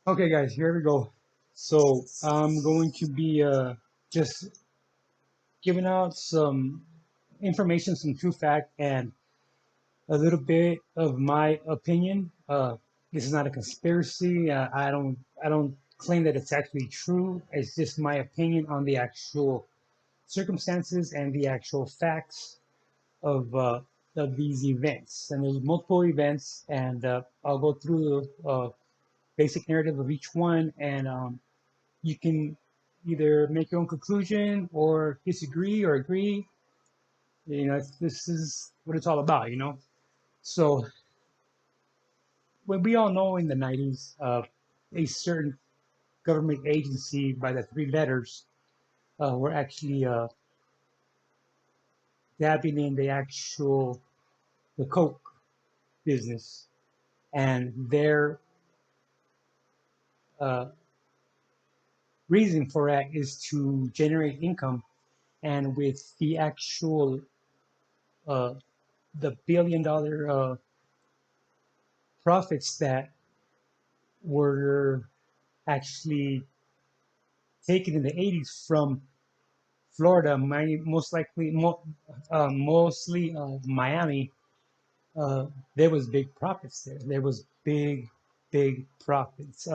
Okay, guys, here we go. So I'm going to be just giving out some information, some true fact, and a little bit of my opinion. This is not a conspiracy. I don't claim that it's actually true. It's just my opinion on the actual circumstances and the actual facts of uh, of these events. And there's multiple events, and I'll go through the basic narrative of each one, and you can either make your own conclusion or disagree or agree. This is what it's all about. So when we all know in the 90s, a certain government agency by the three letters were actually dabbing in the coke business, and their uh, reason for that is to generate income. And with the actual uh, the $1 billion profits that were actually taken in the 80s from Florida, most likely, mostly Miami. uh, there was big profits there. There was big profits.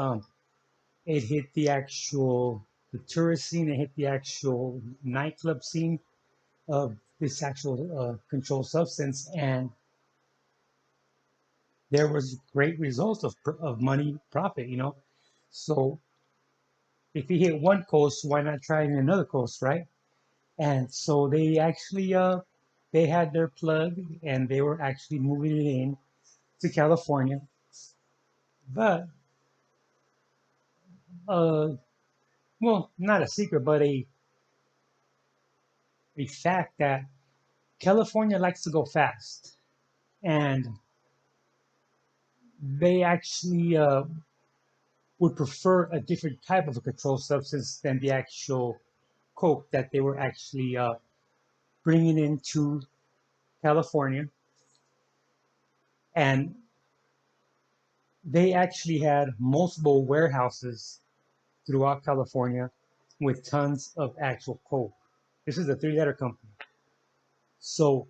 It hit the tourist scene. It hit the actual nightclub scene of this actual controlled substance, and there was great results of money profit. So if you hit one coast, why not try in another coast, right? And so they actually they had their plug, and they were actually moving it in to California. But uh, well, not a secret, but a fact that California likes to go fast, and they actually would prefer a different type of a controlled substance than the actual coke that they were actually bringing into California. And they actually had multiple warehouses throughout California with tons of actual coke. This is a three-letter company. So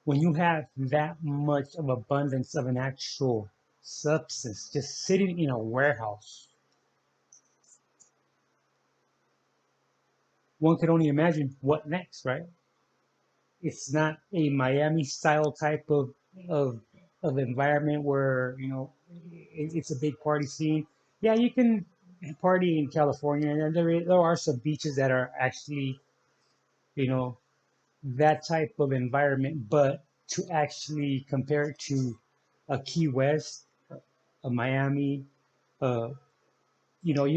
when you have that much of abundance of an actual substance just sitting in a warehouse, one could only imagine what next, right? It's not a Miami style type of of environment where it's a big party scene. Yeah, you can party in California, and there are some beaches that are actually you know that type of environment, but to actually compare it to a Key West, a Miami, uh,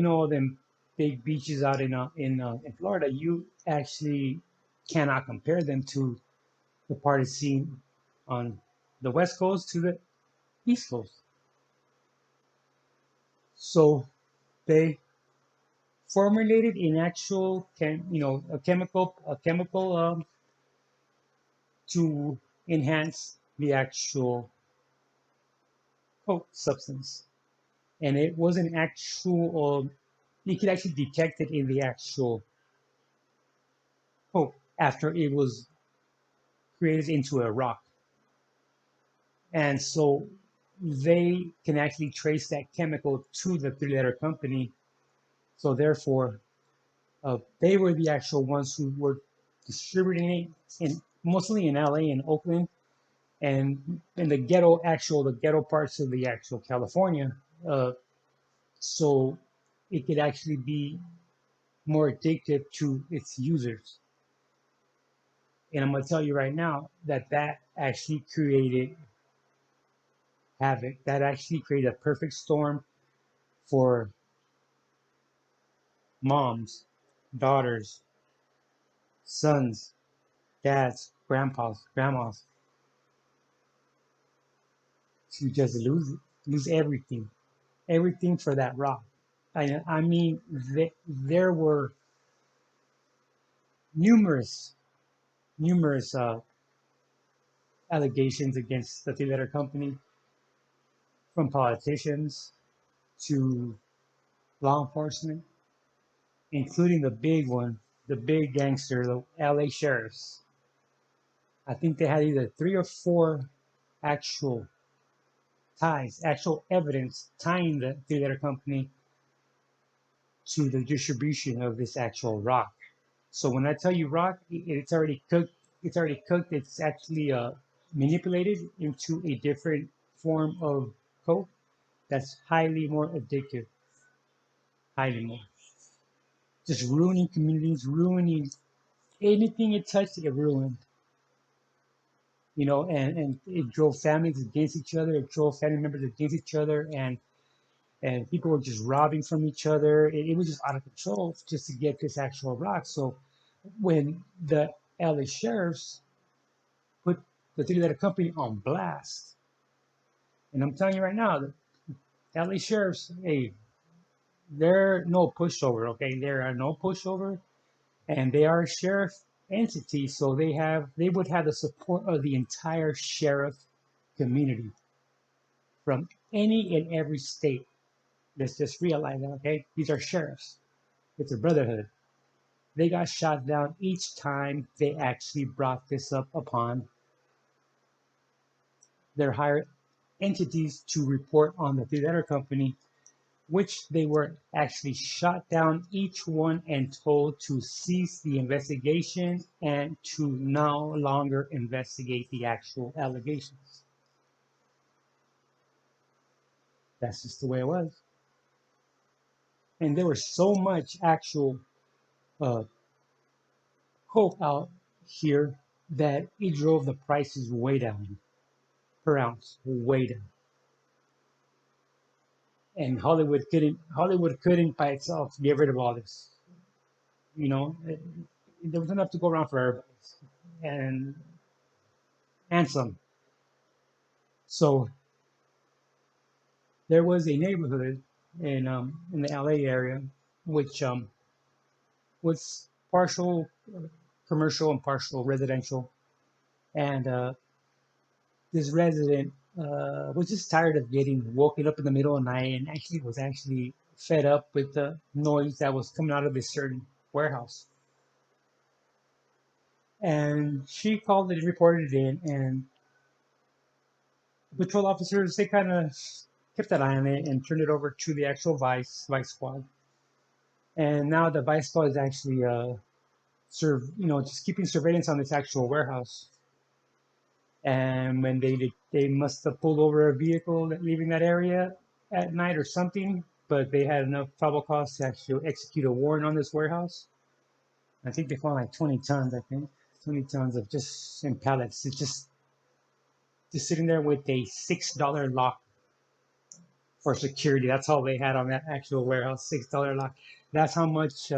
all them big beaches out in Florida, you actually cannot compare them to the party scene on the West Coast to the East Coast. So they formulated an actual, a chemical to enhance the actual coke substance, and it was an actual. You could actually detect it in the actual coke after it was created into a rock, and so they can actually trace that chemical to the three-letter company. So therefore, they were the actual ones who were distributing it mostly in LA and Oakland, and in the ghetto parts of the actual California. Uh, so it could actually be more addictive to its users. And I'm gonna tell you right now that actually created havoc. That actually created a perfect storm for moms, daughters, sons, dads, grandpas, grandmas to just lose everything for that rock. I mean, there were numerous, numerous allegations against the three-letter company, from politicians to law enforcement, including the big one, the big gangster, the LA sheriffs. I think they had either three or four actual ties, actual evidence tying the three-letter company to the distribution of this actual rock. So when I tell you rock, it's already cooked. It's already cooked. It's actually manipulated into a different form of coke that's highly more addictive, highly more. Just ruining communities, ruining anything it touched, it ruined. And it drove families against each other. It drove family members against each other, and people were just robbing from each other. It was just out of control just to get this actual rock. So when the LA sheriffs put the three-letter company on blast, and I'm telling you right now, the LA sheriffs, hey, they're no pushover. Okay, they are no pushover, and they are a sheriff entity, so they would have the support of the entire sheriff community from any and every state. Let's just realize that, okay? These are sheriffs. It's a brotherhood. They got shot down each time they actually brought this up upon their higher entities to report on the three-letter company, which they were actually shot down each one and told to cease the investigation and to no longer investigate the actual allegations. That's just the way it was. And there was so much actual uh, coke out here that it drove the prices way down per ounce, way down. And Hollywood couldn't by itself get rid of all this. There was enough to go around for everybody, and some. So there was a neighborhood in the LA area, which was partial commercial and partial residential, and this resident was just tired of getting woken up in the middle of the night, and actually was actually fed up with the noise that was coming out of this certain warehouse. And she called it and reported it in, and the patrol officers, they kind of kept an eye on it and turned it over to the actual vice squad. And now the vice squad is actually just keeping surveillance on this actual warehouse. And when they must have pulled over a vehicle leaving that area at night or something, but they had enough probable cause to actually execute a warrant on this warehouse. I think they found like 20 tons. I think 20 tons of just in pallets. It's just sitting there with a $6 lock for security. That's all they had on that actual warehouse. $6 lock. That's how much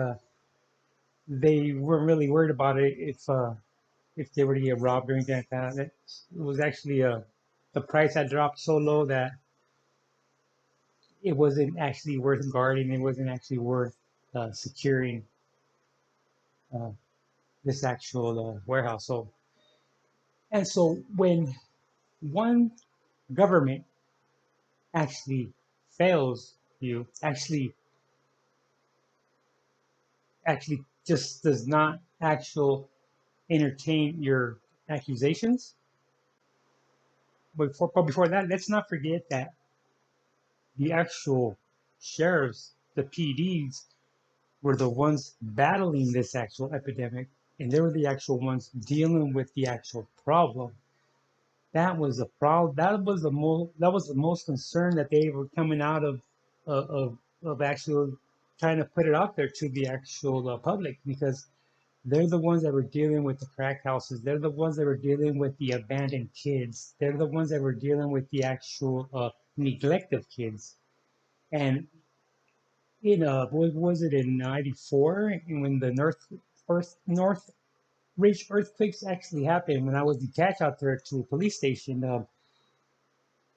they weren't really worried about it if they were to get robbed or anything like that. It was actually the price had dropped so low that it wasn't actually worth guarding. It wasn't actually worth securing uh, this actual warehouse. So when one government actually fails you, actually just does not actual entertain your accusations. But before that, let's not forget that the actual sheriffs, the PDs, were the ones battling this actual epidemic, and they were the actual ones dealing with the actual problem. That was the problem. That was the most concern that they were coming out of actually trying to put it out there to the actual public, because they're the ones that were dealing with the crack houses. They're the ones that were dealing with the abandoned kids. They're the ones that were dealing with the actual neglect of kids. And what was it in '94, when the North Ridge earthquakes actually happened? When I was detached out there to a police station,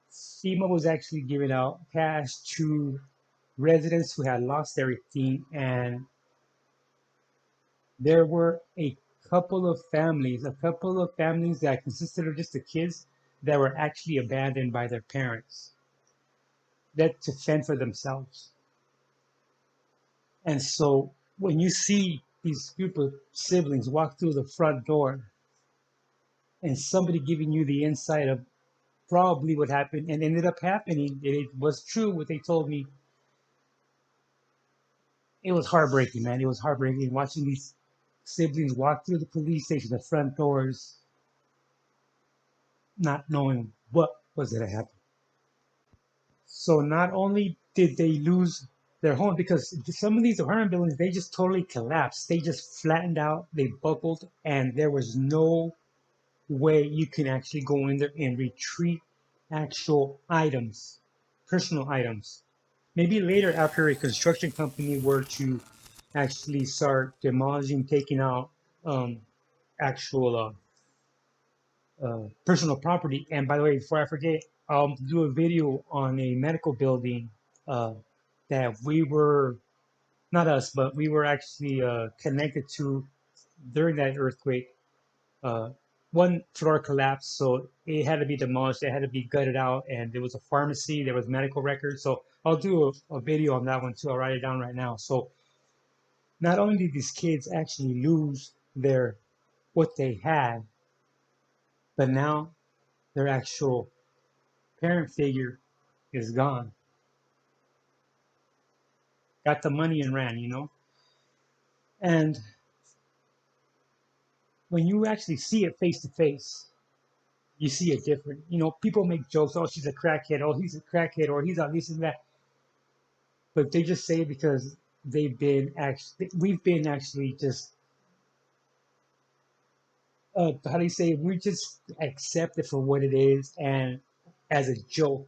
FEMA was actually giving out cash to residents who had lost everything, and there were a couple of families that consisted of just the kids that were actually abandoned by their parents, that to fend for themselves. And so when you see these group of siblings walk through the front door and somebody giving you the insight of probably what happened and ended up happening, it was true what they told me. It was heartbreaking, man. It was heartbreaking watching these siblings walk through the police station, the front doors, not knowing what was going to happen. So not only did they lose their home, because some of these apartment buildings, they just totally collapsed. They just flattened out, they buckled, and there was no way you can actually go in there and retrieve actual items, personal items. Maybe later, after a construction company were to actually start demolishing, taking out um, actual personal property. And by the way, before I forget, I'll do a video on a medical building uh, that we were, not us, but we were actually connected to during that earthquake. Uh, one floor collapsed, so it had to be demolished. It had to be gutted out, and there was a pharmacy. There was medical records. So I'll do a video on that one too. I'll write it down right now. So not only did these kids actually lose their what they had, but now their actual parent figure is gone. Got the money and ran, you know? And when you actually see it face to face, you see it different. You know, people make jokes, oh, she's a crackhead, oh, he's a crackhead, or he's on this and that. But they just say it because we've been actually just, how do you say, we just accept it for what it is and as a joke.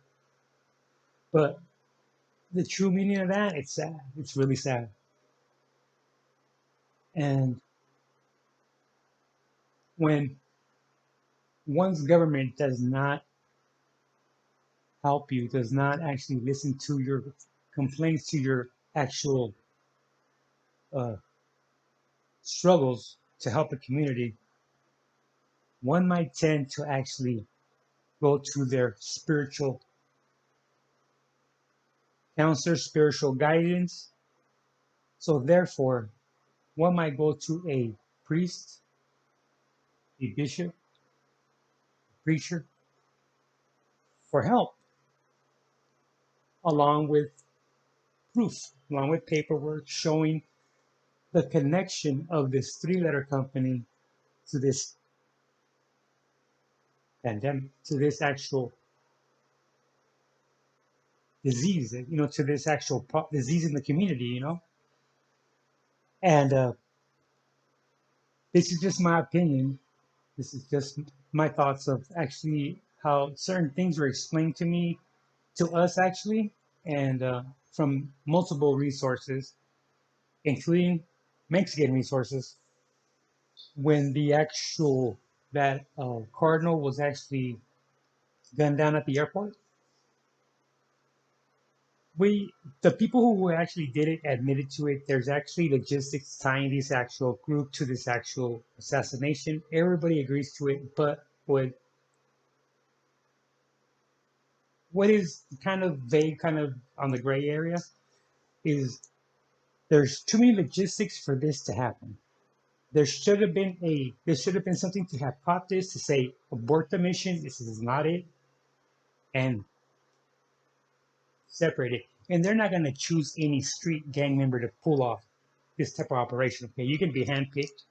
But the true meaning of that, it's sad. It's really sad. And when one's government does not help you, does not actually listen to your complaints, to your actual uh, struggles to help the community, one might tend to actually go to their spiritual counselor, spiritual guidance. So therefore, one might go to a priest, a bishop, a preacher for help, along with proof, along with paperwork showing the connection of this three-letter company to this pandemic, to this actual disease, to this actual disease in the community, And this is just my opinion. This is just my thoughts of actually how certain things were explained to me, to us actually, and from multiple resources, including Mexican resources. When the actual that cardinal was actually gunned down at the airport, we the people who actually did it admitted to it. There's actually logistics tying this actual group to this actual assassination. Everybody agrees to it, but what is kind of vague, kind of on the gray area, is there's too many logistics for this to happen. There should have been something to have caught this, to say abort the mission, this is not it, and separate it. And they're not going to choose any street gang member to pull off this type of operation. Okay, you can be handpicked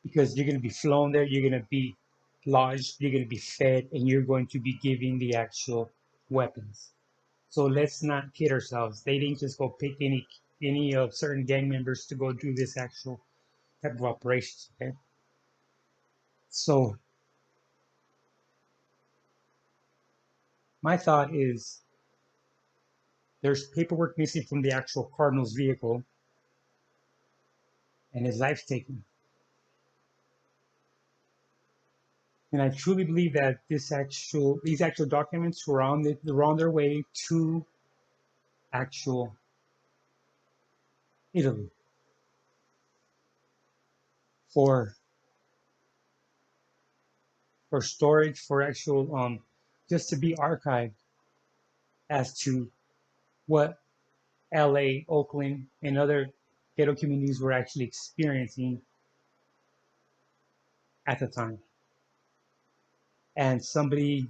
because you're going to be flown there, you're going to be lodged, you're going to be fed, and you're going to be giving the actual weapons. So let's not kid ourselves. They didn't just go pick any of certain gang members to go do this actual type of operations. Okay, so my thought is there's paperwork missing from the actual Cardinals vehicle, and his life's taken. And I truly believe that these actual documents were on their way to actual Italy for storage, for actual just to be archived as to what LA, Oakland, and other ghetto communities were actually experiencing at the time. And somebody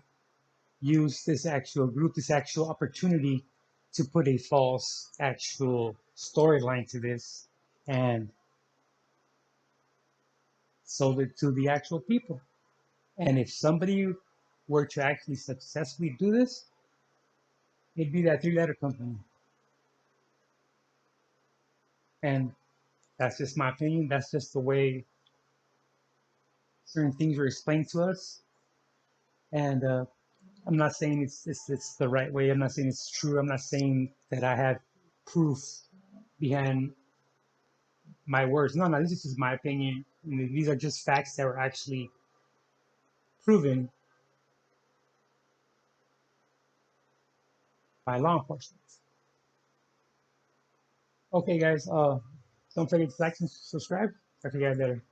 used this actual group, this actual opportunity to put a false actual storyline to this and sold it to the actual people. And if somebody were to actually successfully do this, it'd be that three-letter company. And that's just my opinion. That's just the way certain things were explained to us. And I'm not saying it's the right way. I'm not saying it's true. I'm not saying that I have proof behind my words. No, no, this is just my opinion. These are just facts that were actually proven by law enforcement. Okay, guys. Don't forget to like and subscribe. Talk to you guys later.